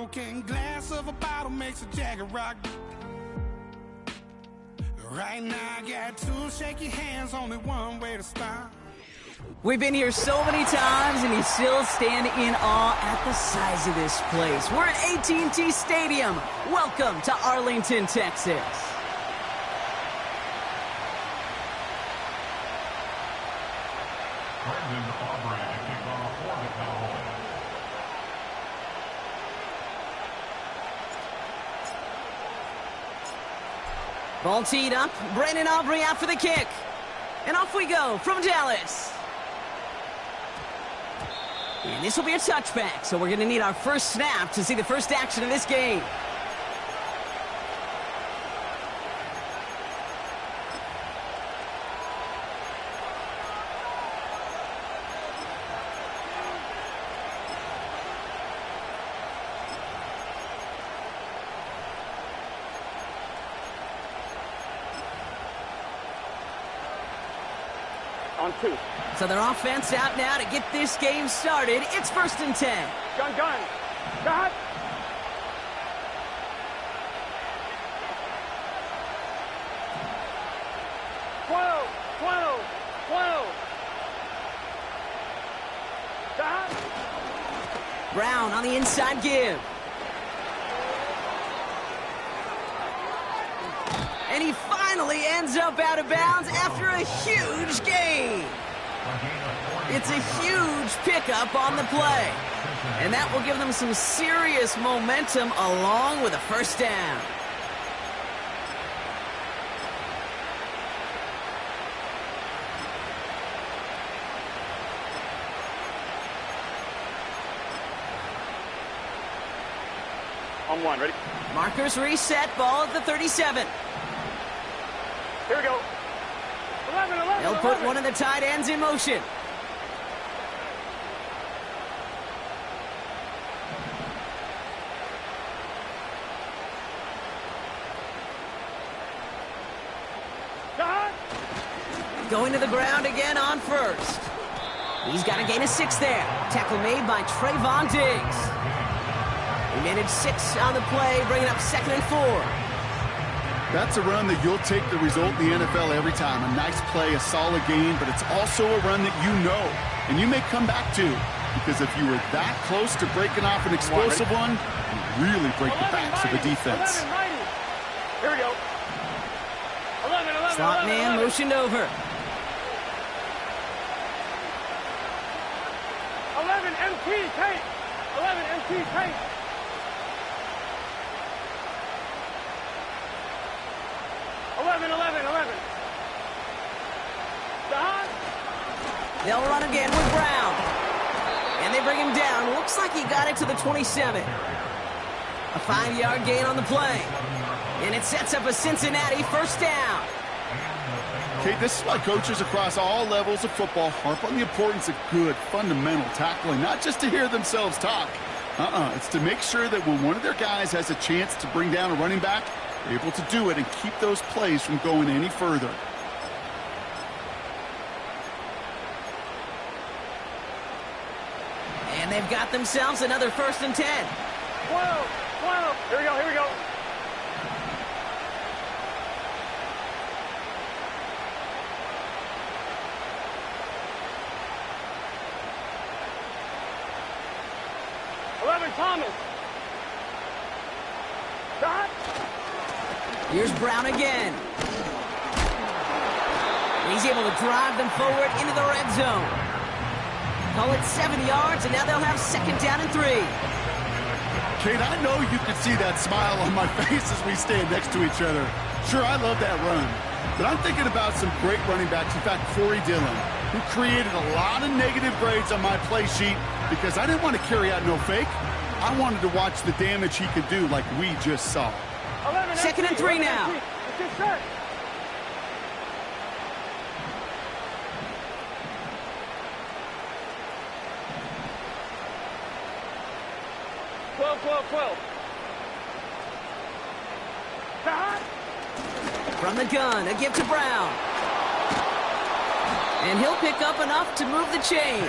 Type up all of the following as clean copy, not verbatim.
broken glass of a bottle makes a jagged rock. Right now I got two shaky hands, only one way to stop. We've been here so many times, and you still stand in awe at the size of this place. We're at AT&T Stadium. Welcome to Arlington, Texas. Ball teed up. Brandon Aubrey out for the kick. And off we go from Dallas. And this will be a touchback, so we're going to need our first snap to see the first action of this game. On 2. So their offense out now to get this game started. It's 1st and 10. Gun. Got. Twelve. Got. Brown on the inside give. And he finally ends up out of bounds after a huge gain. It's a huge pickup on the play. And that will give them some serious momentum along with a first down. On 1, ready? Markers reset, ball at the 37. Here we go. 11. They'll put one of the tight ends in motion. Going to the ground again on first. He's got a gain of 6 there. Tackle made by Trayvon Diggs. He managed 6 on the play, bringing up 2nd and 4. That's a run that you'll take the result in the NFL every time. A nice play, a solid game, but it's also a run that you know and you may come back to, because if you were that close to breaking off an explosive one, you really break the backs of the defense. Here we go. 11. Slot man motioned over. 11 MT tape. 11 MT tape. They'll run again with Brown. And they bring him down. Looks like he got it to the 27. A 5-yard gain on the play. And it sets up a Cincinnati first down. Okay, this is why coaches across all levels of football harp on the importance of good, fundamental tackling, not just to hear themselves talk. It's to make sure that when one of their guys has a chance to bring down a running back, they're able to do it and keep those plays from going any further. And they've got themselves another 1st and 10. 12. Here we go. Thomas. Shot. Here's Brown again. He's able to drive them forward into the red zone. Call it 7 yards, and now they'll have 2nd down and 3. Kate, I know you can see that smile on my face as we stand next to each other. Sure, I love that run. But I'm thinking about some great running backs. In fact, Corey Dillon, who created a lot of negative grades on my play sheet because I didn't want to carry out no fake. I wanted to watch the damage he could do like we just saw. 2nd and 3 now. From the gun, a give to Brown. And he'll pick up enough to move the chains.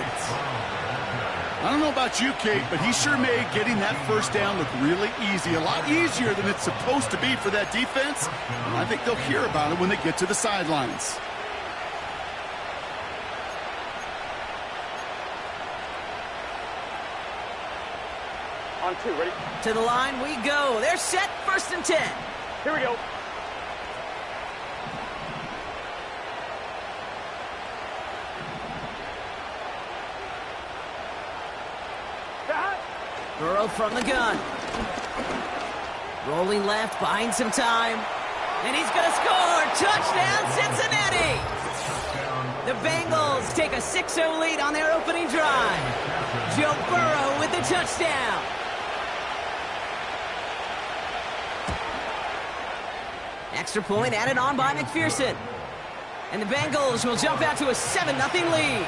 I don't know about you, Kate, but he sure made getting that first down look really easy. A lot easier than it's supposed to be for that defense. And I think they'll hear about it when they get to the sidelines. On 2, ready? To the line we go. They're set, 1st and 10. Here we go. Burrow from the gun. Rolling left, buying some time. And he's going to score. Touchdown, Cincinnati! The Bengals take a 6-0 lead on their opening drive. Joe Burrow with the touchdown. Extra point added on by McPherson. And the Bengals will jump out to a 7-0 lead.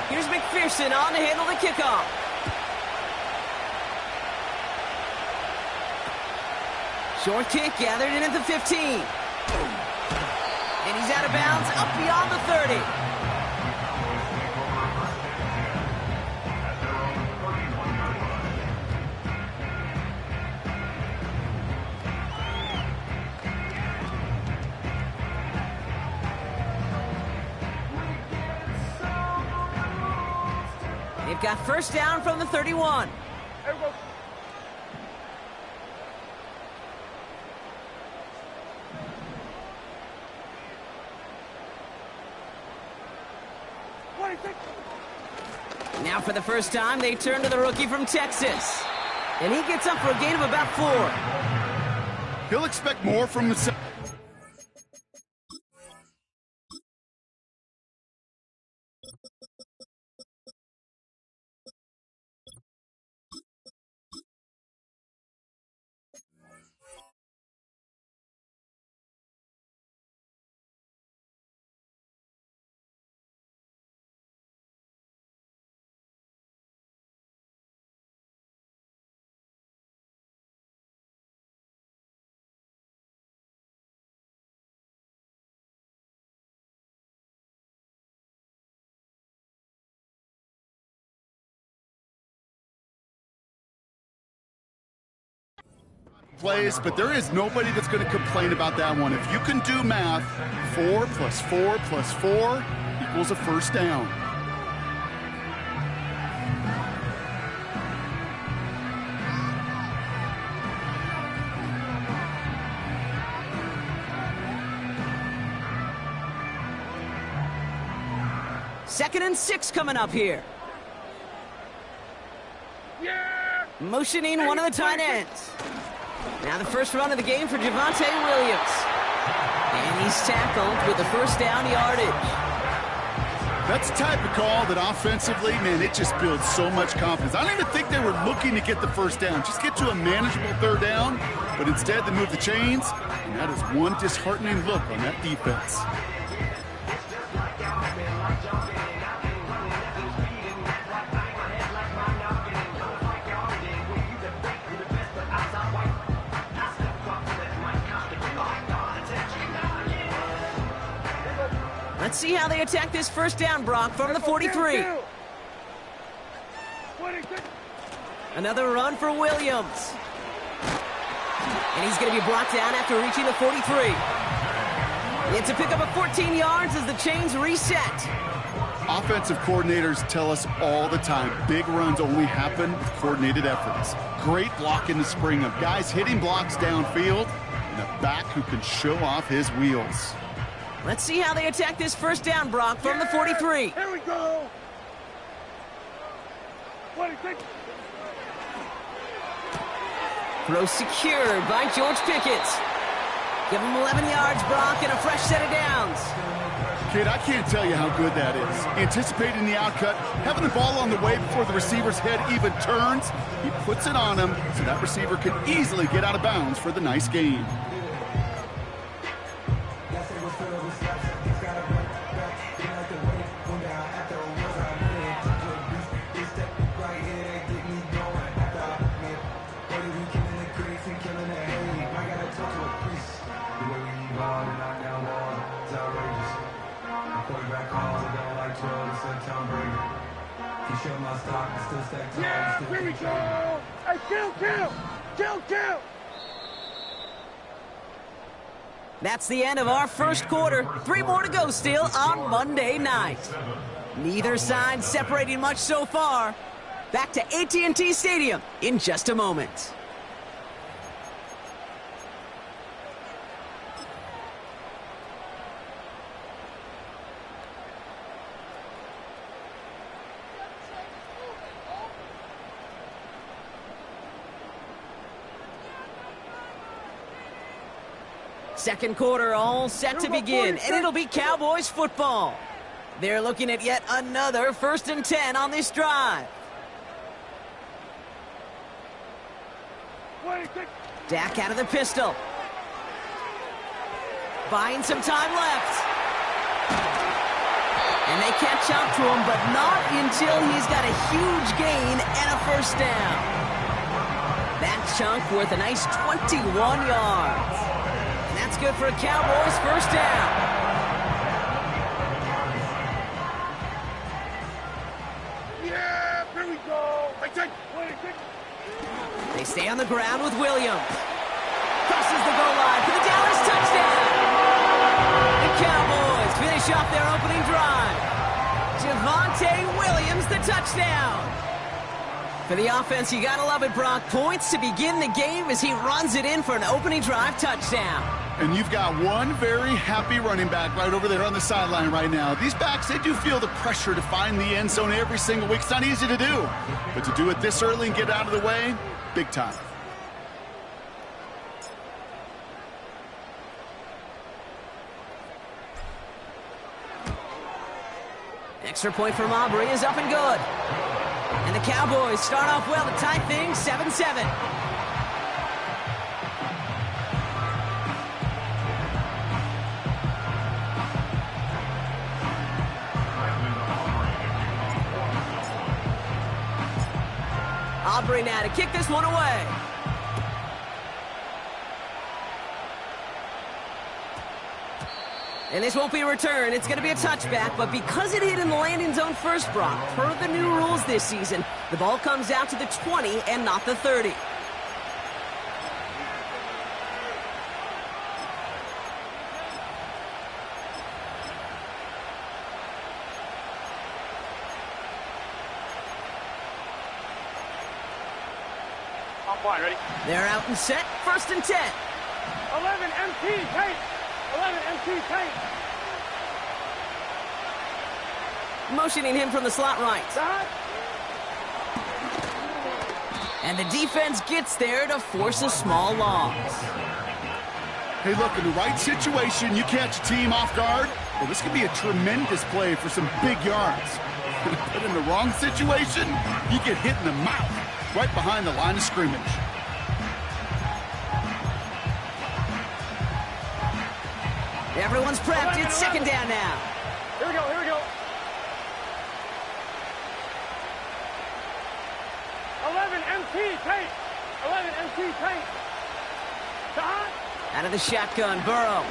Here's McPherson on to handle the kickoff. Short kick gathered in at the 15. And he's out of bounds up beyond the 30. They've got first down from the 31. There we go. Now for the first time, they turn to the rookie from Texas. And he gets up for a gain of about 4. He'll expect more from himself. Plays, but there is nobody that's going to complain about that one. If you can do math, 4 plus 4 plus 4 equals a first down. Second and 6 coming up here. Motioning one of the tight ends. Now the first run of the game for Javonte Williams. And he's tackled with the first down yardage. That's the type of call that offensively, man, it just builds so much confidence. I don't even think they were looking to get the first down. Just get to a manageable third down. But instead, they move the chains. And that is one disheartening look on that defense. Let's see how they attack this first down, Brock, from the 43. Another run for Williams. And he's going to be brought down after reaching the 43. It's a pickup of 14 yards as the chains reset. Offensive coordinators tell us all the time, big runs only happen with coordinated efforts. Great block in the spring of guys hitting blocks downfield and a back who can show off his wheels. Let's see how they attack this first down, Brock, from the 43. Here we go. 26. Throw secured by George Pickett. Give him 11 yards, Brock, and a fresh set of downs. Kid, I can't tell you how good that is. Anticipating the outcut, having the ball on the way before the receiver's head even turns. He puts it on him so that receiver can easily get out of bounds for the nice gain. Yeah, here we go. Hey, kill. That's the end of our first quarter. 3 more to go still on Monday night. Neither side separating much so far. Back to AT&T Stadium in just a moment. Second quarter all set to begin, and it'll be Cowboys football. They're looking at yet another 1st and 10 on this drive. Dak out of the pistol. Buying some time left. And they catch up to him, but not until he's got a huge gain and a 1st down. That chunk worth a nice 21 yards. And that's good for a Cowboys 1st down. Yeah, here we go. They stay on the ground with Williams. Crosses the goal line for the Dallas touchdown. The Cowboys finish off their opening drive. Javonte Williams, the touchdown. For the offense, you gotta love it, Brock. Points to begin the game as he runs it in for an opening drive touchdown. And you've got one very happy running back right over there on the sideline right now. These backs, they do feel the pressure to find the end zone every single week. It's not easy to do, but to do it this early and get out of the way, big time. Extra point from Aubrey is up and good. And the Cowboys start off well to tie things 7-7. Aubrey now to kick this one away. And this won't be a return. It's going to be a touchback, but because it hit in the landing zone first, Brock, per the new rules this season, the ball comes out to the 20 and not the 30. I'm fine, ready? They're out and set, 1st and 10. 11 MT, tape. 11 MT, tape. Motioning him from the slot right. And the defense gets there to force a small loss. Hey, look, in the right situation, you catch a team off guard. Well, this could be a tremendous play for some big yards. But in the wrong situation, you get hit in the mouth right behind the line of scrimmage. Everyone's prepped. It's 2nd down now. Here we go. 11 MT, tape. 11 MT, tape. Out of the shotgun, Burrow.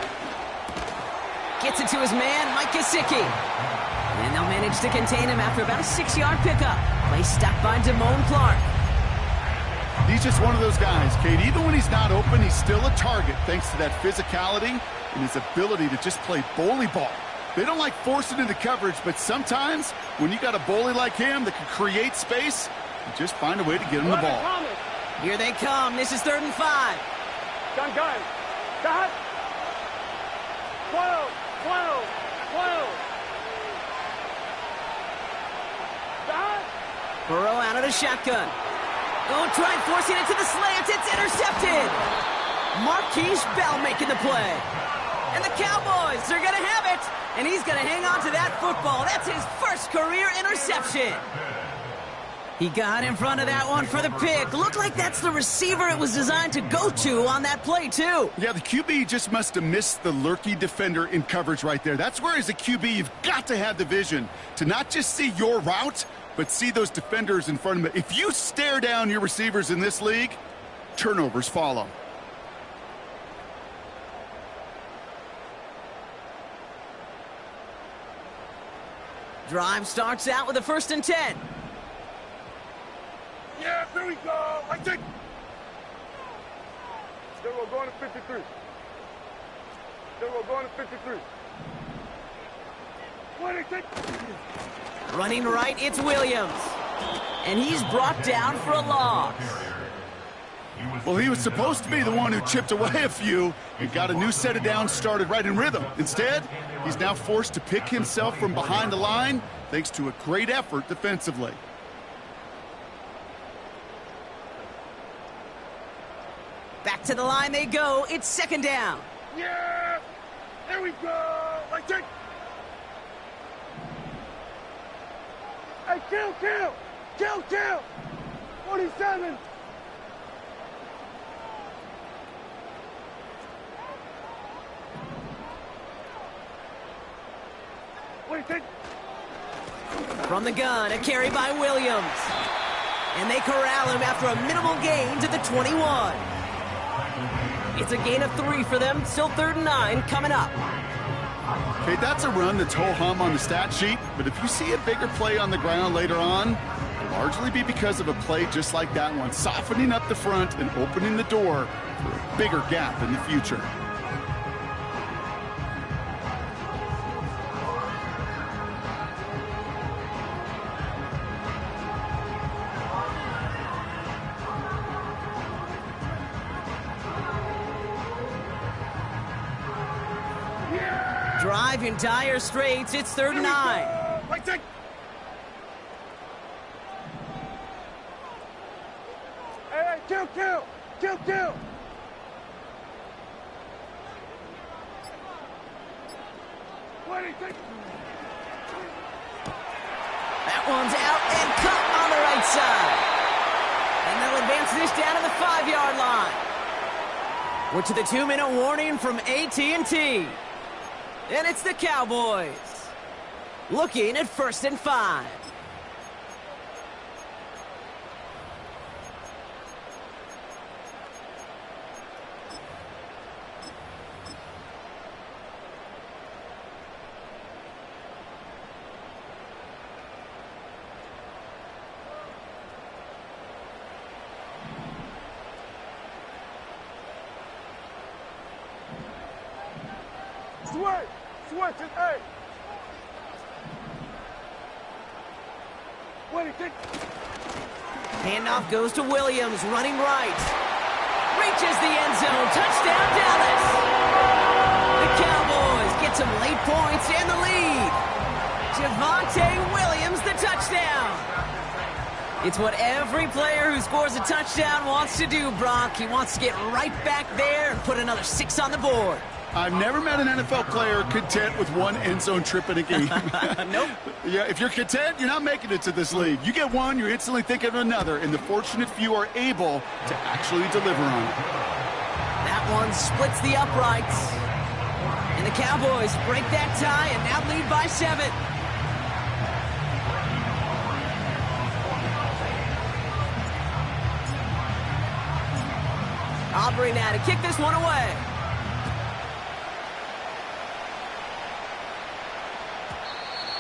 Gets it to his man, Mike Gesicki. And they'll manage to contain him after about a 6-yard pickup. Play stopped by Damone Clark. He's just one of those guys, Kate. Even when he's not open, he's still a target thanks to that physicality and his ability to just play bully ball. They don't like forcing into coverage, but sometimes when you got a bully like him that can create space, you just find a way to get him the ball. Here they come. This is 3rd and 5. Gun. Got. 12. Got. Burrow out of the shotgun. Going to try forcing it to the slant. It's intercepted. Marquise Bell making the play. And the Cowboys are going to have it. And he's going to hang on to that football. That's his first career interception. He got in front of that one for the pick. Looked like that's the receiver it was designed to go to on that play, too. Yeah, the QB just must have missed the lurky defender in coverage right there. That's where, as a QB, you've got to have the vision to not just see your route, but see those defenders in front of them. If you stare down your receivers in this league, turnovers follow. Drive starts out with a 1st and 10. Yeah, here we go. I take. Then we're going to 53. Then we're going to 53. What is it? Running right, it's Williams. And he's brought down for a loss. Well, he was supposed to be the one who chipped away a few and got a new set of downs started right in rhythm. Instead, he's now forced to pick himself from behind the line thanks to a great effort defensively. Back to the line they go. It's second down. Yeah! There we go! I take. Hey, kill! Kill! 47! What do you think? From the gun, a carry by Williams. And they corral him after a minimal gain to the 21. It's a gain of 3 for them. Still 3rd and 9 coming up. Okay, that's a run that's ho-hum on the stat sheet, but if you see a bigger play on the ground later on, it'll largely be because of a play just like that one, softening up the front and opening the door for a bigger gap in the future. Drive in dire straits. It's 3rd and 9. Right take. Hey, kill! What do you think? That one's out and cut on the right side. And they'll advance this down to the 5-yard line. We're to the 2-minute warning from AT&T. And it's the Cowboys looking at 1st and 5. Switch it, hey! What do you think? Handoff goes to Williams, running right. Reaches the end zone. Touchdown, Dallas! The Cowboys get some late points and the lead. Javonte Williams, the touchdown. It's what every player who scores a touchdown wants to do, Brock. He wants to get right back there and put another 6 on the board. I've never met an NFL player content with one end zone trip in a game. Nope. Yeah, if you're content, you're not making it to this league. You get one, you're instantly thinking of another, and the fortunate few are able to actually deliver on it. That one splits the uprights. And the Cowboys break that tie and now lead by 7. Aubrey now to kick this one away.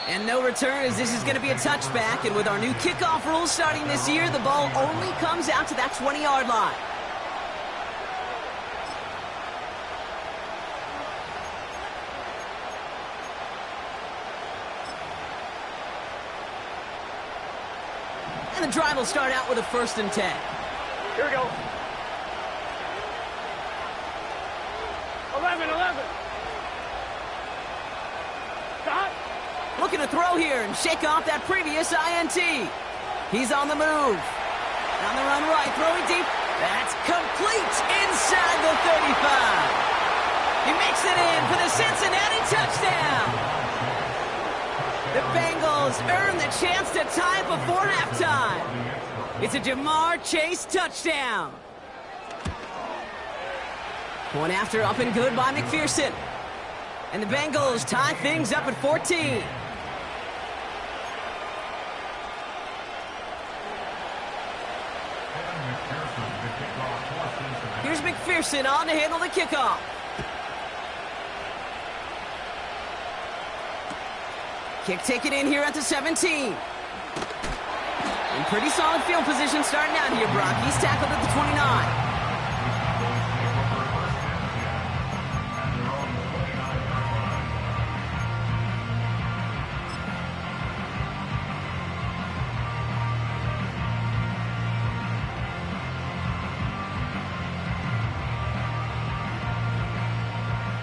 And no return, as this is going to be a touchback. And with our new kickoff rules starting this year, the ball only comes out to that 20-yard line. And the drive will start out with a 1st and 10. Here we go. 11. Stop. Looking to throw here and shake off that previous INT. He's on the move. On the run right, throwing deep. That's complete inside the 35. He makes it in for the Cincinnati touchdown. The Bengals earn the chance to tie it before halftime. It's a Jamar Chase touchdown. Point after, up and good by McPherson. And the Bengals tie things up at 14. Here's McPherson on to handle the kickoff. Kick taken in here at the 17. In pretty solid field position starting out here, Brock. He's tackled at the 29.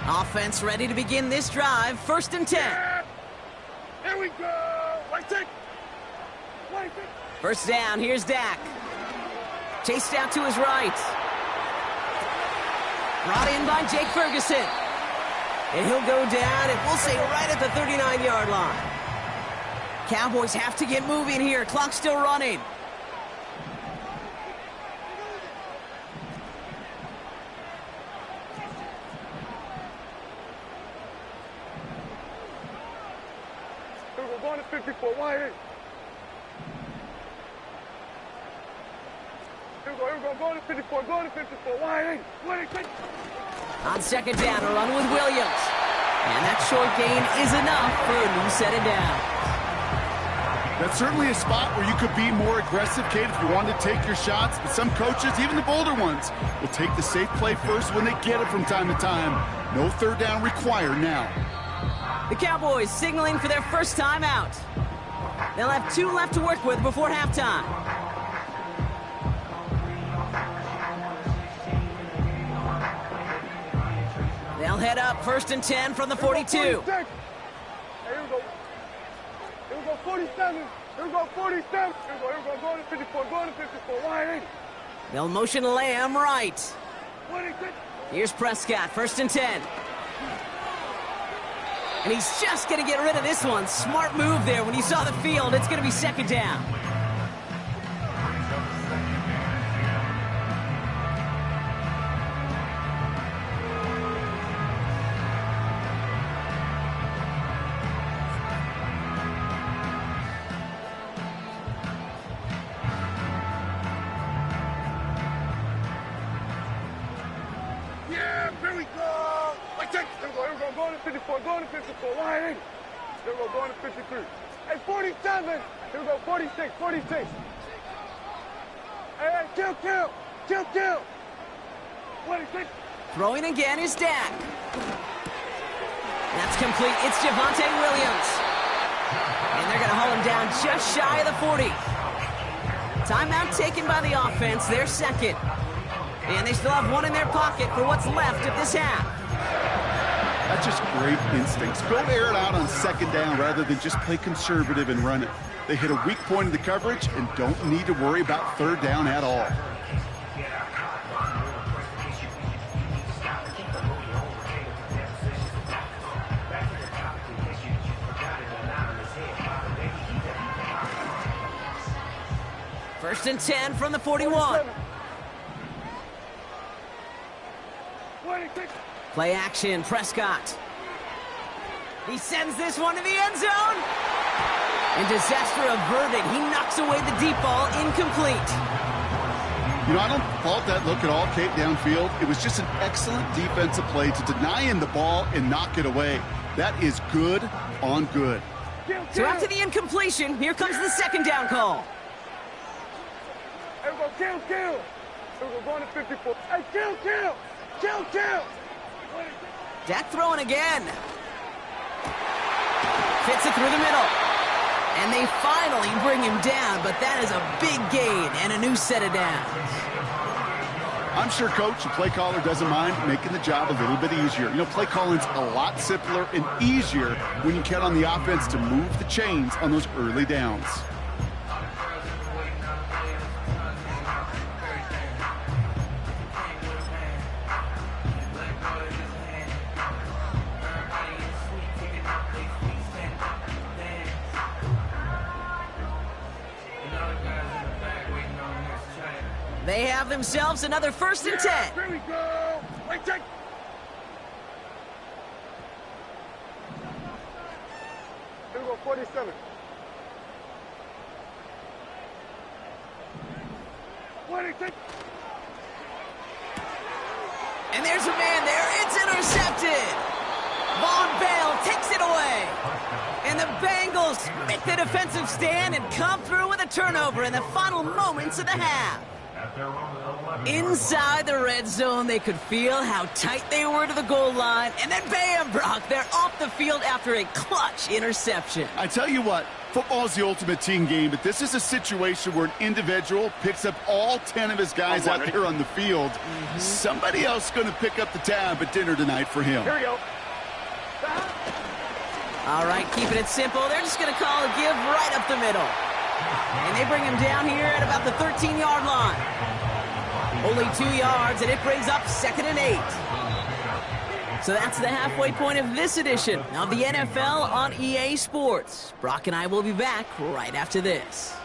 Offense ready to begin this drive. 1st and 10. Yeah. Here we go. Right take. First down. Here's Dak. Chased out to his right. Brought in by Jake Ferguson. And he'll go down, and we'll say right at the 39-yard line. Cowboys have to get moving here. Clock still running. We're going to 54. Wide eight. Here we go. Going to 54. Going to 54. Wide eight. Wide eight. On 2nd down, a run with Williams. And that short gain is enough for a new set of downs. That's certainly a spot where you could be more aggressive, Kate, if you wanted to take your shots. But some coaches, even the bolder ones, will take the safe play first when they get it from time to time. No 3rd down required now. The Cowboys signaling for their first time out. They'll have 2 left to work with before halftime. They'll head up 1st and 10 from the 42. Hey, here we go. Here we go, 47. Here we go, 47. Here we go. Going to 54. Going to 54. Wide eight. They'll motion Lamb right. Wide eight. Here's Prescott, 1st and 10. And he's just going to get rid of this one. Smart move there. When you saw the field, it's going to be 2nd down. Yeah, here we go. Right take. Here we go. Going to 54. Going to 54. Wide eight. Here we go. Going to 53. Hey, 47. Here we go. 46. 46. Hey, kill. Wide eight. Throwing again is Dak. That's complete. It's Javonte Williams. And they're going to haul him down just shy of the 40. Timeout taken by the offense. Their 2nd. And they still have 1 in their pocket for what's left of this half. That's just great instincts. Go air it out on 2nd down rather than just play conservative and run it. They hit a weak point in the coverage and don't need to worry about 3rd down at all. First and 10 from the 41. Play action, Prescott. He sends this one to the end zone. And disaster averted. He knocks away the deep ball, incomplete. You know, I don't fault that look at all, Kate, downfield. It was just an excellent defensive play to deny him the ball and knock it away. That is good on good. So after the incompletion, here comes the 2nd down call. Here we go, kill. Here we go, going to 54. Hey, kill. Dak throwing again. Fits it through the middle. And they finally bring him down, but that is a big gain and a new set of downs. I'm sure coach and play caller doesn't mind making the job a little bit easier. You know, play calling's a lot simpler and easier when you count on the offense to move the chains on those early downs. They have themselves another 1st and 10. Here we go. Right take. Here we go, 47. Right take. And there's a man there. It's intercepted. Vaughn Bell takes it away. And the Bengals make the defensive stand and come through with a turnover in the final moments of the half. Inside the red zone, they could feel how tight they were to the goal line, and then bam, Brock, they're off the field after a clutch interception. I tell you what, football is the ultimate team game, but this is a situation where an individual picks up all 10 of his guys out there on the field. Somebody else is going to pick up the tab at dinner tonight for him. Here we go. All right, keeping it simple, they're just going to call a give right up the middle. And they bring him down here at about the 13-yard line. Only 2 yards, and it brings up 2nd and 8. So that's the halfway point of this edition of the NFL on EA Sports. Brock and I will be back right after this.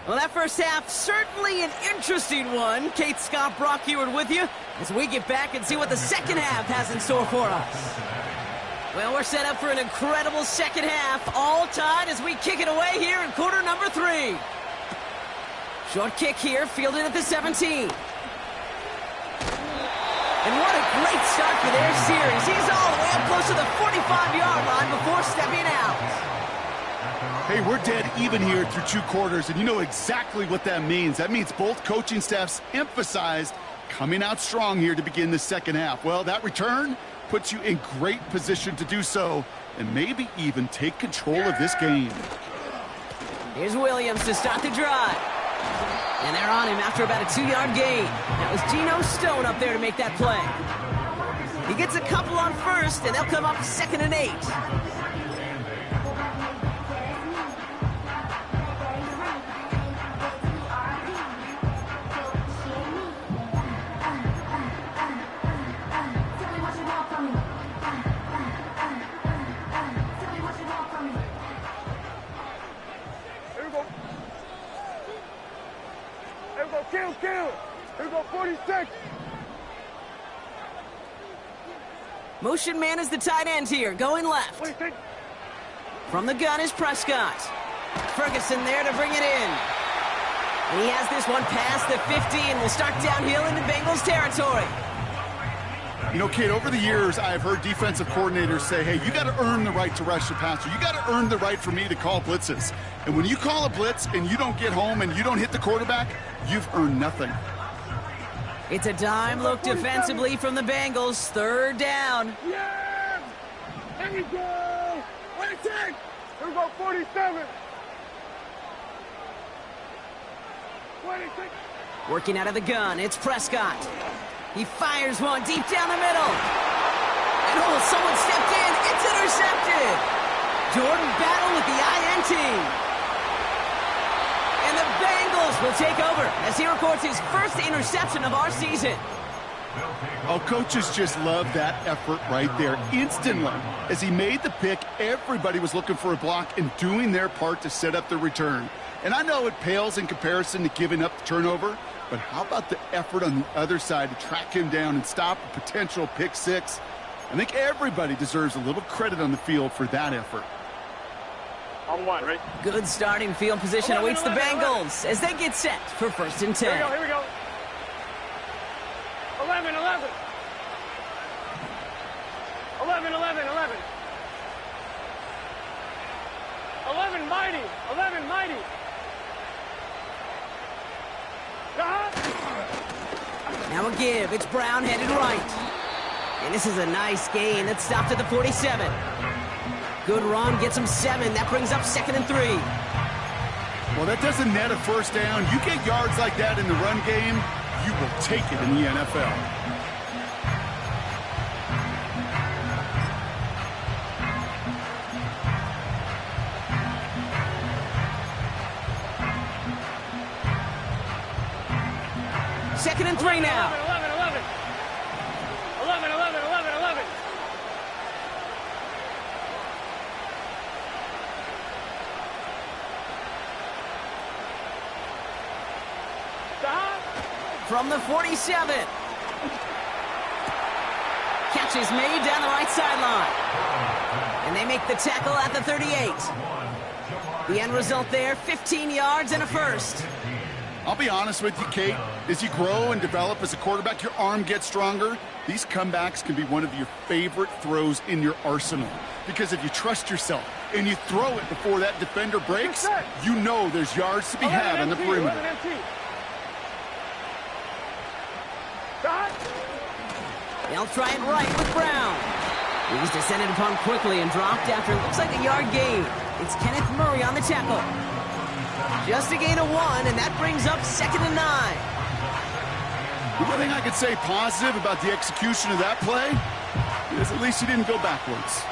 Well, that first half, certainly an interesting one. Kate, Scott, Brock Heward with you as we get back and see what the second half has in store for us. Well, we're set up for an incredible second half, all tied as we kick it away here in quarter number 3. Short kick here, fielded at the 17. And what a great start for their series. He's all the way up close to the 45-yard line before stepping out. Hey, we're dead even here through 2 quarters, and you know exactly what that means. That means both coaching staffs emphasized coming out strong here to begin the second half. Well, that return puts you in great position to do so and maybe even take control of this game. Here's Williams to start the drive. And they're on him after about a 2-yard gain. That was Geno Stone up there to make that play. He gets a couple on first, and they'll come up 2nd and 8. Kill. Here we go, 46. Motion man is the tight end here, going left. 46. From the gun is Prescott. Ferguson there to bring it in. And he has this one past the 50 and will start downhill into Bengals territory. You know, Kate, over the years, I've heard defensive coordinators say, hey, you got to earn the right to rush the passer. You got to earn the right for me to call blitzes. And when you call a blitz and you don't get home and you don't hit the quarterback, you've earned nothing. It's a dime look defensively from the Bengals. 3rd down. Yeah! There we go! 26! Here we go, 47! 26! Working out of the gun, it's Prescott. He fires one deep down the middle. And oh, someone stepped in. It's intercepted. Jordan Battle with the INT. And the Bengals will take over as he records his first interception of our season. Oh, coaches just love that effort right there. Instantly, as he made the pick, everybody was looking for a block and doing their part to set up the return. And I know it pales in comparison to giving up the turnover, but how about the effort on the other side to track him down and stop a potential pick 6? I think everybody deserves a little credit on the field for that effort. On 1, right? Good starting field position awaits the Bengals as they get set for 1st and 10. Here we go. 11. 11, mighty. 11, mighty. Now a give. It's Brown headed right. And this is a nice gain that stopped at the 47. Good run, gets him 7. That brings up 2nd and 3. Well, that doesn't net a 1st down. You get yards like that in the run game, you will take it in the NFL. Second and 3 now. 11. Stop. From the 47. Catch is made down the right sideline. And they make the tackle at the 38. The end result there, 15 yards and a 1st. I'll be honest with you, Kate. As you grow and develop as a quarterback, your arm gets stronger. These comebacks can be one of your favorite throws in your arsenal. Because if you trust yourself and you throw it before that defender breaks, you know there's yards to be had on the perimeter. They'll try it right with Brown. He was descended upon quickly and dropped after it looks like a yard gain. It's Kenneth Murray on the tackle. Just a gain of 1, and that brings up 2nd and 9. The one thing I could say positive about the execution of that play is at least he didn't go backwards.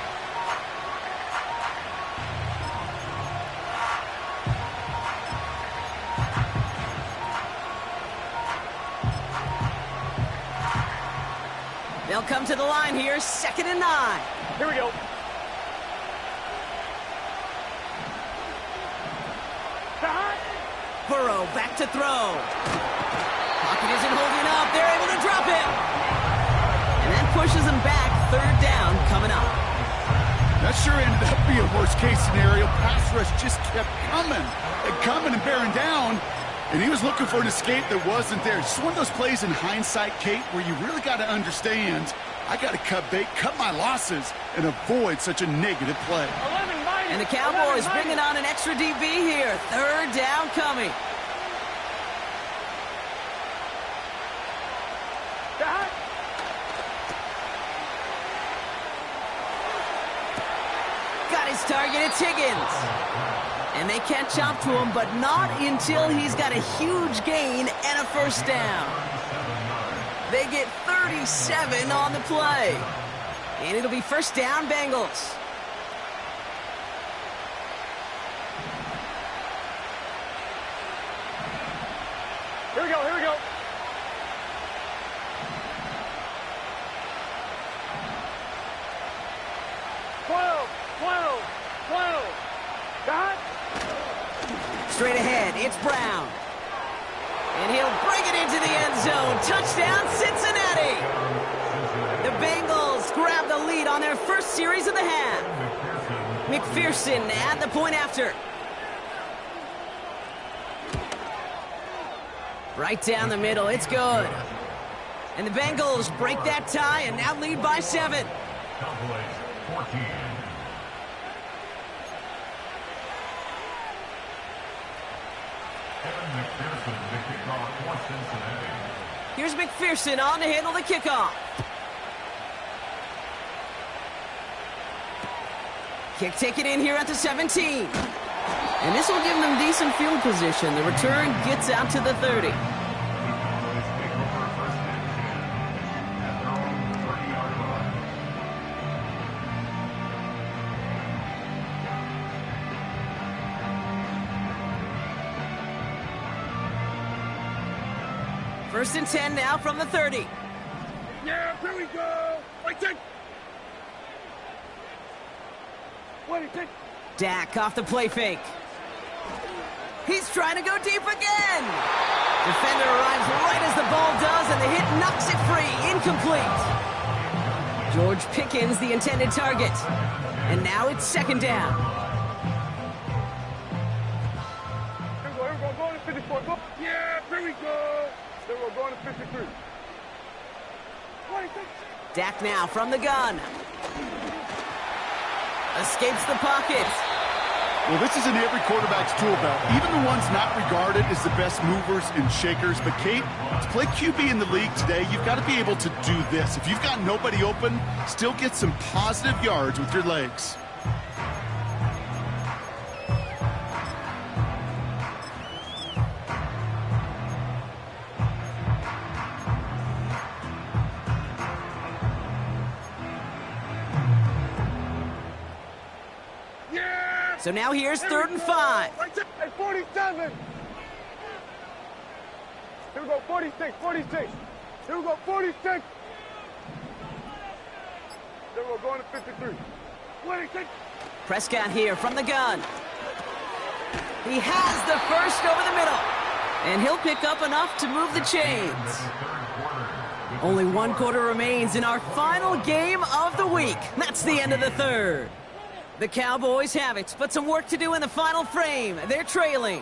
They'll come to the line here, 2nd and 9. Here we go. Burrow back to throw. Pocket isn't holding up. They're able to drop him. And that pushes him back. 3rd down coming up. That sure ended up being a worst-case scenario. Pass rush just kept coming and bearing down. And he was looking for an escape that wasn't there. Just one of those plays in hindsight, Kate, where you really got to understand, I got to cut bait, cut my losses, and avoid such a negative play. And the Cowboys bringing on an extra DB here. 3rd down coming. Got his target, it's Higgins. And they can't chop to him, but not until he's got a huge gain and a 1st down. They get 37 on the play. And it'll be 1st down, Bengals. Here we go, here we go. Straight ahead, it's Brown. And he'll bring it into the end zone. Touchdown, Cincinnati. The Bengals grab the lead on their 1st series of the half. McPherson at the point after. Right down the middle, it's good. And the Bengals break that tie and now lead by 7. Cowboys 14. Here's McPherson on to handle the kickoff. Kick taken in here at the 17. And this will give them decent field position. The return gets out to the 30. First and 10 now from the 30. Yeah, here we go. Right there. What is it? Dak off the play fake. He's trying to go deep again. Defender arrives right as the ball does, and the hit knocks it free. Incomplete. George Pickens, the intended target. And now it's 2nd down. Here we go, going to 54. Go. Yeah, here we go. Then we're going to 53. What is it? Dak now from the gun. Escapes the pocket. Well, this is in every quarterback's tool belt, even the ones not regarded as the best movers and shakers. But, Kate, to play QB in the league today, you've got to be able to do this. If you've got nobody open, still get some positive yards with your legs. So now here's 3rd and 5. Right there at 47. Here we go, 46, 46. Here we go, 46. Then we're going to 53. 46. Prescott here from the gun. He has the first over the middle. And he'll pick up enough to move the chains. Only 1 quarter remains in our final game of the week. That's the end of the 3rd. The Cowboys have it, but some work to do in the final frame. They're trailing.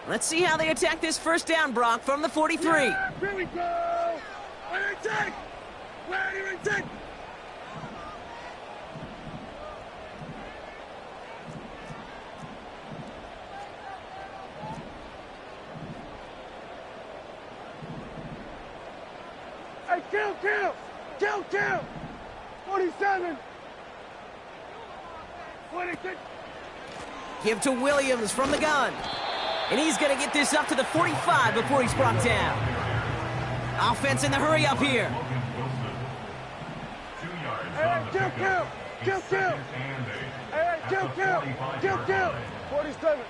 Let's see how they attack this first down, Brock, from the 43. Yeah, here we go. Where do you take? Where do you take? Hey, kill! 47. 26. Give to Williams from the gun. And he's going to get this up to the 45 before he's brought down. Offense in the hurry up here. Hey, kill! Hey, kill! 47.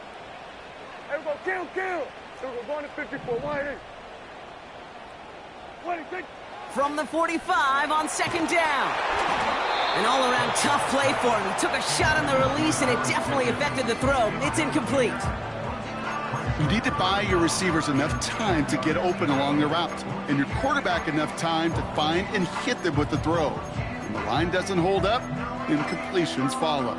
Hey, we go, kill! Here we go, going to 54, wide in. 26. From the 45 on second down. An all-around tough play for him. He took a shot on the release, and it definitely affected the throw. It's incomplete. You need to buy your receivers enough time to get open along the route, and your quarterback enough time to find and hit them with the throw. When the line doesn't hold up, incompletions follow.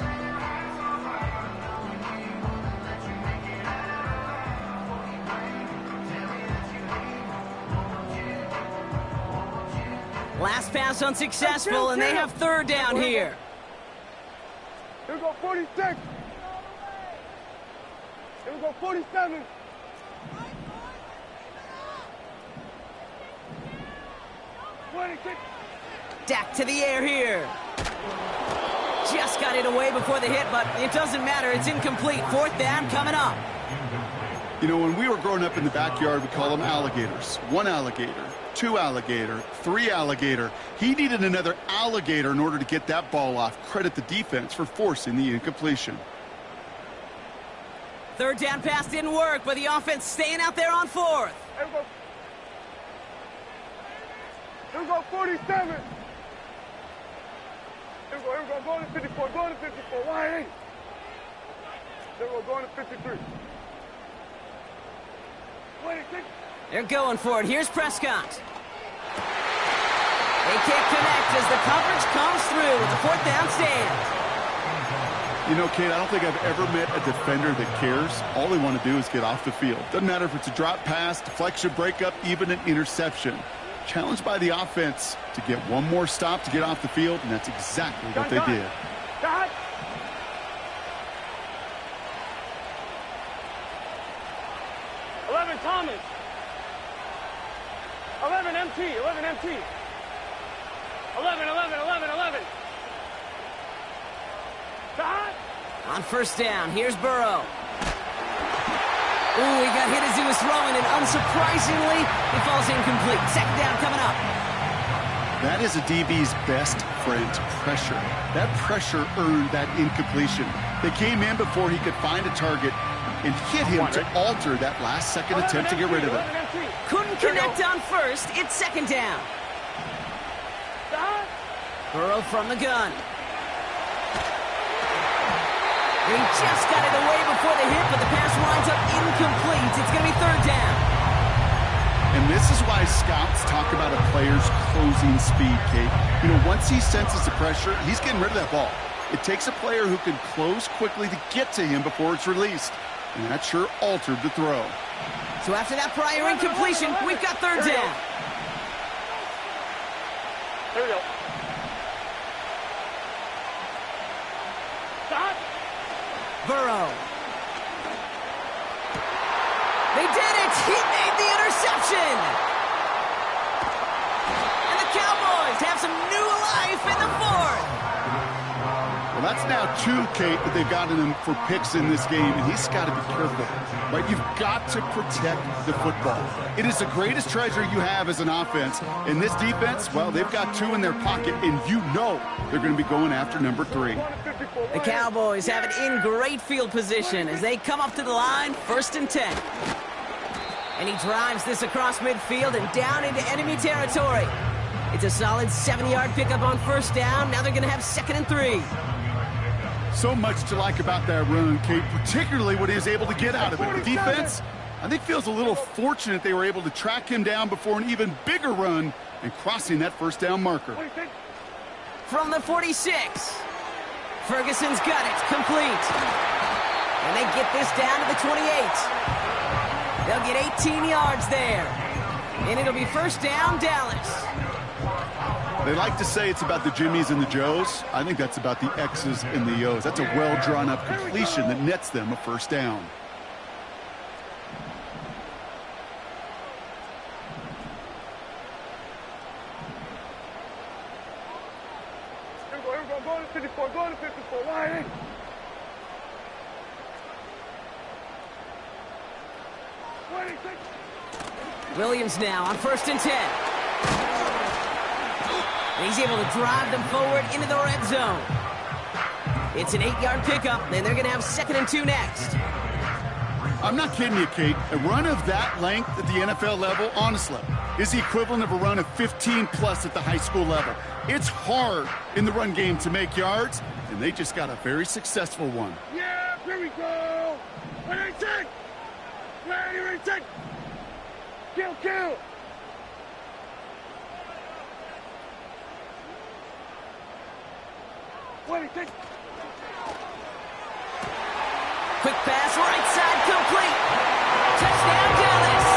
Last pass unsuccessful, and they have third down here. Here we go, 46. Here we go, 47. Dak to the air here. Just got it away before the hit, but it doesn't matter. It's incomplete. Fourth down coming up. You know, when we were growing up in the backyard, we call them alligators. One alligator, two alligator, three alligator. He needed another alligator in order to get that ball off. Credit the defense for forcing the incompletion. Third down pass didn't work, but the offense staying out there on fourth. Here we go, 47. Here we go, going to 54, wide in. Here we go, going to 53. 26. They're going for it. Here's Prescott. They can't connect as the coverage comes through with the fourth down stand. You know, Kate, I don't think I've ever met a defender that cares. All they want to do is get off the field. Doesn't matter if it's a drop pass, deflection, breakup, even an interception. Challenged by the offense to get one more stop to get off the field, and that's exactly what they did. Dot. Thomas. 11 MT. 11. Dot. On first down, here's Burrow. Ooh, he got hit as he was throwing, and unsurprisingly, it falls incomplete. Second down coming up. That is a DB's best friend, pressure. That pressure earned that incompletion. They came in before he could find a target and hit him to alter that last-second attempt to get rid of it. Couldn't connect on first. It's second down. Burrow from the gun. He just got it away before the hit, but the pass winds up incomplete. It's going to be third down. And this is why scouts talk about a player's closing speed, Kate. You know, once he senses the pressure, he's getting rid of that ball. It takes a player who can close quickly to get to him before it's released. And that sure altered the throw. So after that prior incompletion, we've got third down. Here we go. Stop. Burrow. They did it! He made the interception! And the Cowboys have some new life in the fourth. Well, that's now two, Kate, that they've gotten him for picks in this game, and he's got to be careful. Right? You've got to protect the football. It is the greatest treasure you have as an offense. And this defense, well, they've got two in their pocket, and you know they're going to be going after number 3. The Cowboys have it in great field position as they come up to the line, 1st and 10. And he drives this across midfield and down into enemy territory. It's a solid 70-yard pickup on first down. Now they're going to have 2nd and 3. So much to like about that run, Kate, particularly what he was able to get out of it. The defense, I think, feels a little fortunate they were able to track him down before an even bigger run and crossing that first down marker. From the 46, Ferguson's got it, complete. And they get this down to the 28. They'll get 18 yards there. And it'll be first down, Dallas. They like to say it's about the Jimmies and the Joes. I think that's about the X's and the O's. That's a well-drawn-up completion that nets them a first down. Here we go, go to 54, go to 54, wide in. Williams now on 1st and 10. And he's able to drive them forward into the red zone. It's an 8-yard pickup, and they're going to have 2nd and 2 next. I'm not kidding you, Kate. A run of that length at the NFL level, honestly, is the equivalent of a run of 15-plus at the high school level. It's hard in the run game to make yards, and they just got a very successful one. Yeah, here we go. What I said. Ready, set. Kill, kill. What do you think? Quick pass, right side, complete. Touchdown, Dallas.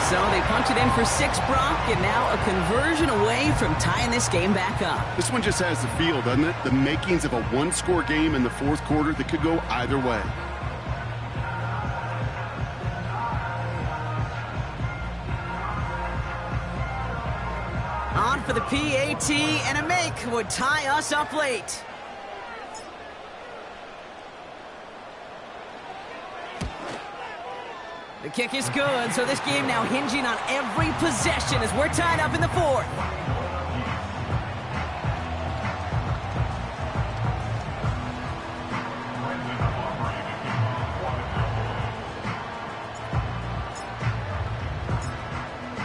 So they punch it in for 6, Brock, and now a conversion away from tying this game back up. This one just has the feel, doesn't it? The makings of a one-score game in the 4th quarter that could go either way. On for the PAT, and a make would tie us up late. The kick is good, so this game now hinging on every possession as we're tied up in the 4th.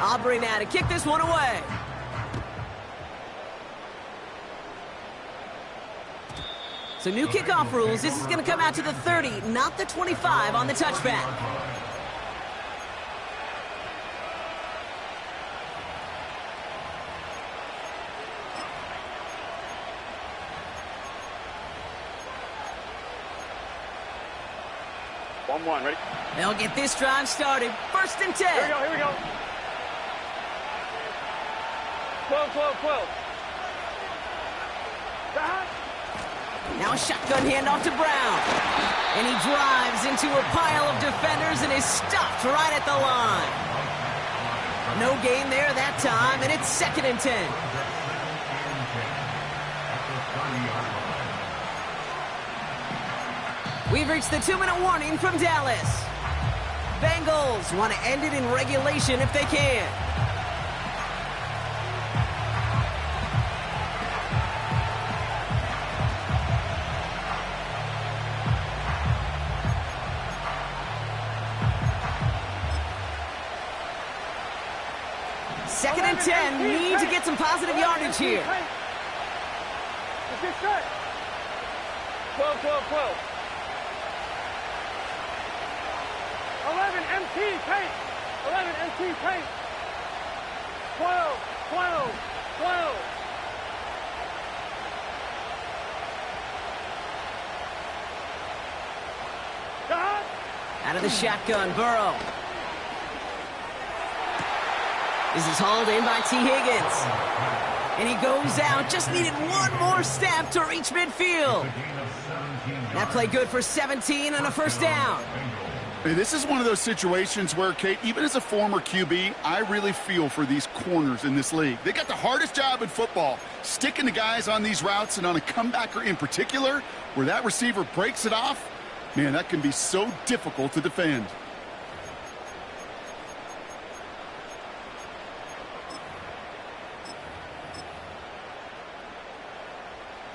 Aubrey now to kick this one away. So new kickoff rules. This is going to come out to the 30, not the 25 on the touchback. One, ready? They'll get this drive started. 1st and 10. Here we go. 12. Now a shotgun handoff to Brown. And he drives into a pile of defenders and is stopped right at the line. No gain there that time, and it's 2nd and 10. We've reached the 2-minute warning from Dallas. Bengals want to end it in regulation if they can. Second and 10, need to get some positive yardage here. 12. 11 MT paint. 11 MT paint. 12. Out of the shotgun, Burrow. This is hauled in by T. Higgins. And he goes out, just needed one more step to reach midfield. That play good for 17 and a first down. Hey, this is one of those situations where, Kate, even as a former QB, I really feel for these corners in this league. They got the hardest job in football, sticking to guys on these routes and on a comebacker in particular, where that receiver breaks it off. Man, that can be so difficult to defend.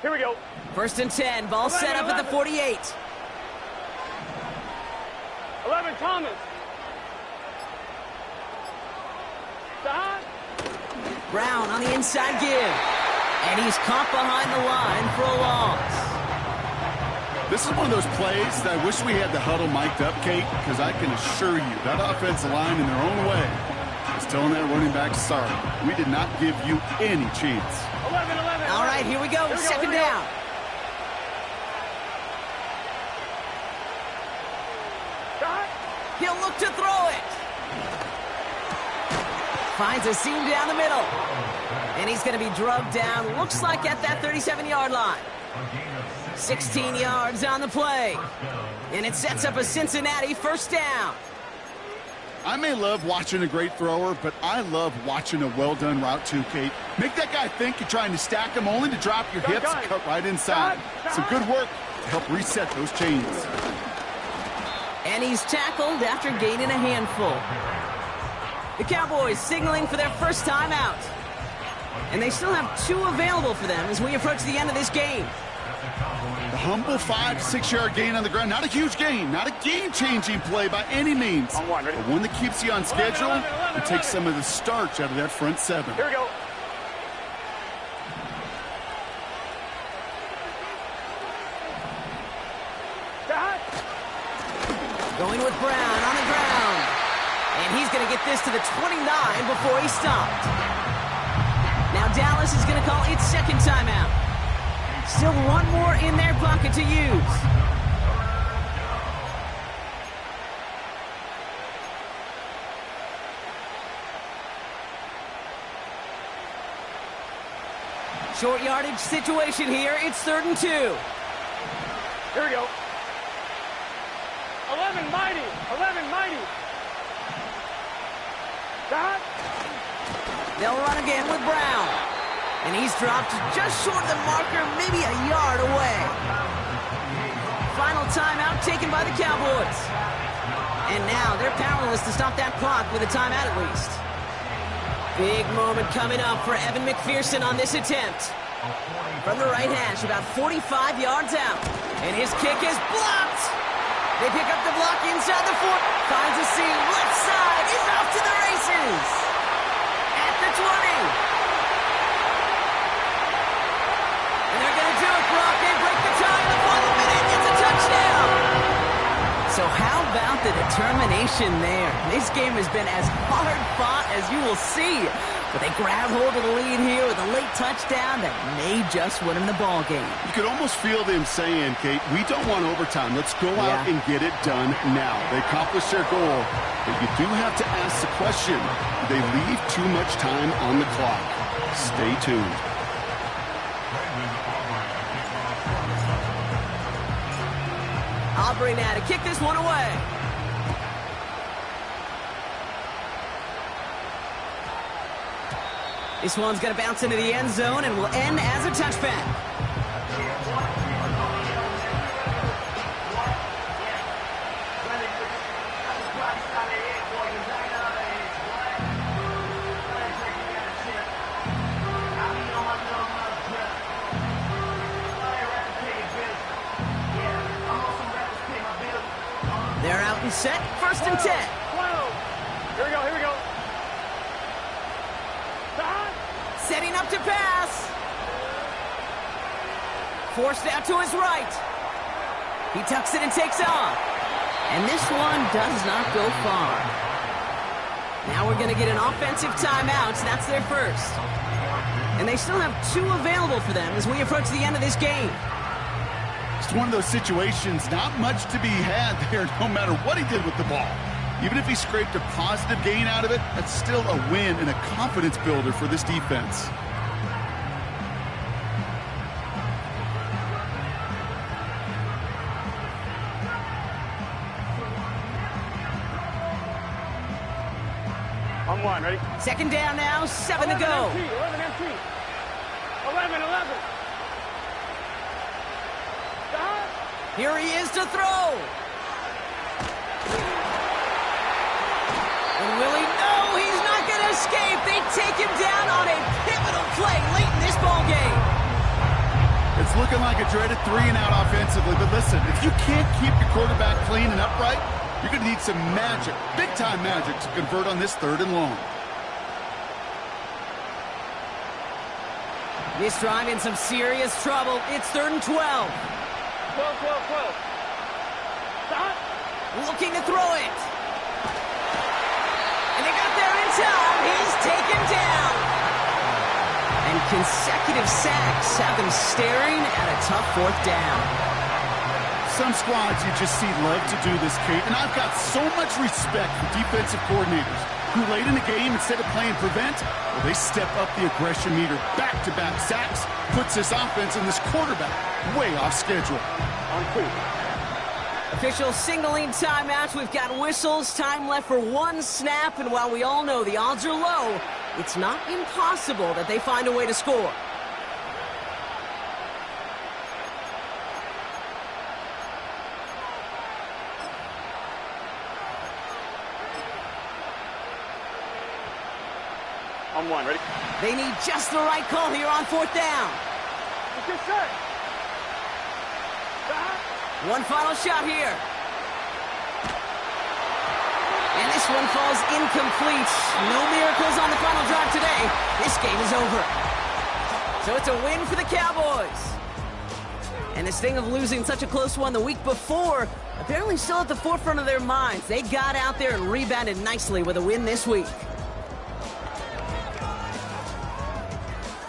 Here we go. 1st and 10, ball set up at the 48. 11 Thomas. Brown on the inside give. And he's caught behind the line for a loss. This is one of those plays that I wish we had the huddle mic'd up, Kate, because I can assure you that offensive line in their own way is telling that running back, sorry, we did not give you any chance. 11. All right, here we go. Second down. He'll look to throw it. Finds a seam down the middle. And he's going to be drugged down, looks like at that 37-yard line. 16 yards on the play. And it sets up a Cincinnati first down. I may love watching a great thrower, but I love watching a well-done route too, Kate. Make that guy think you're trying to stack him only to drop your hips and cut right inside. Some good work to help reset those chains. And he's tackled after gaining a handful. The Cowboys signaling for their first time out. And they still have 2 available for them as we approach the end of this game. The humble 5 to 6 yard gain on the ground. Not a huge gain, not a game-changing play by any means. But one that keeps you on schedule and takes some of the starch out of that front 7. Here we go. Going with Brown on the ground. And he's going to get this to the 29 before he stopped. Now Dallas is going to call its second timeout. Still 1 more in their pocket to use. Short yardage situation here. It's 3rd and 2. Here we go. 11 mighty. 11 mighty. Stop. They'll run again with Brown. And he's dropped just short of the marker, maybe a yard away. Final timeout taken by the Cowboys. And now they're powerless to stop that clock with a timeout at least. Big moment coming up for Evan McPherson on this attempt. From the right hash, about 45 yards out. And his kick is blocked. They pick up the block inside the 4. Finds a seam, left side, is off to the races. At the 20. And they're going to do it, Brock. They break the tie in the final minute. It's a touchdown. So how about the determination there? This game has been as hard fought as you will see. But they grab hold of the lead here with a late touchdown that may just win them the ball game. You could almost feel them saying, Kate, we don't want overtime. Let's go out and get it done now. They accomplished their goal. But you do have to ask the question, do they leave too much time on the clock? Stay tuned. Aubrey now to kick this one away. This one's going to bounce into the end zone and will end as a touchback. They're out and set. 1st and 10. Here we go, here we go. Setting up to pass. Forced out to his right. He tucks it and takes off. And this one does not go far. Now we're going to get an offensive timeout. That's their first. And they still have 2 available for them as we approach the end of this game. It's one of those situations, not much to be had there no matter what he did with the ball. Even if he scraped a positive gain out of it, that's still a win and a confidence builder for this defense. On 1, ready? 2nd down now, 7 to go. 11 MT. 11. Stop. Here he is to throw. And will he? No, he's not going to escape. They take him down on a pivotal play late in this ball game. It's looking like a dreaded 3-and-out offensively, but listen, if you can't keep your quarterback clean and upright, you're going to need some magic, big-time magic, to convert on this 3rd and long. This drive in some serious trouble. It's 3rd and 12. 12. Stop. Looking to throw it. And they got there in time. He's taken down. And consecutive sacks have them staring at a tough 4th down. Some squads you just see love to do this, Kate, and I've got so much respect for defensive coordinators who late in the game, instead of playing prevent, well, they step up the aggression meter. Back-to-back sacks puts this offense and this quarterback way off schedule. On two. Official signaling timeouts. We've got whistles, time left for one snap, and while we all know the odds are low, it's not impossible that they find a way to score. On one, ready? They need just the right call here on fourth down. Get set. One final shot here. And this one falls incomplete. No miracles on the final drive today. This game is over. So it's a win for the Cowboys. And this thing of losing such a close one the week before, apparently still at the forefront of their minds. They got out there and rebounded nicely with a win this week.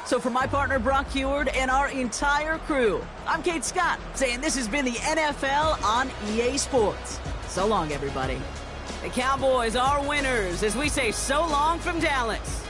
So for my partner, Brock Heward, and our entire crew, I'm Kate Scott, saying this has been the NFL on EA Sports. So long, everybody. The Cowboys are winners as we say so long from Dallas.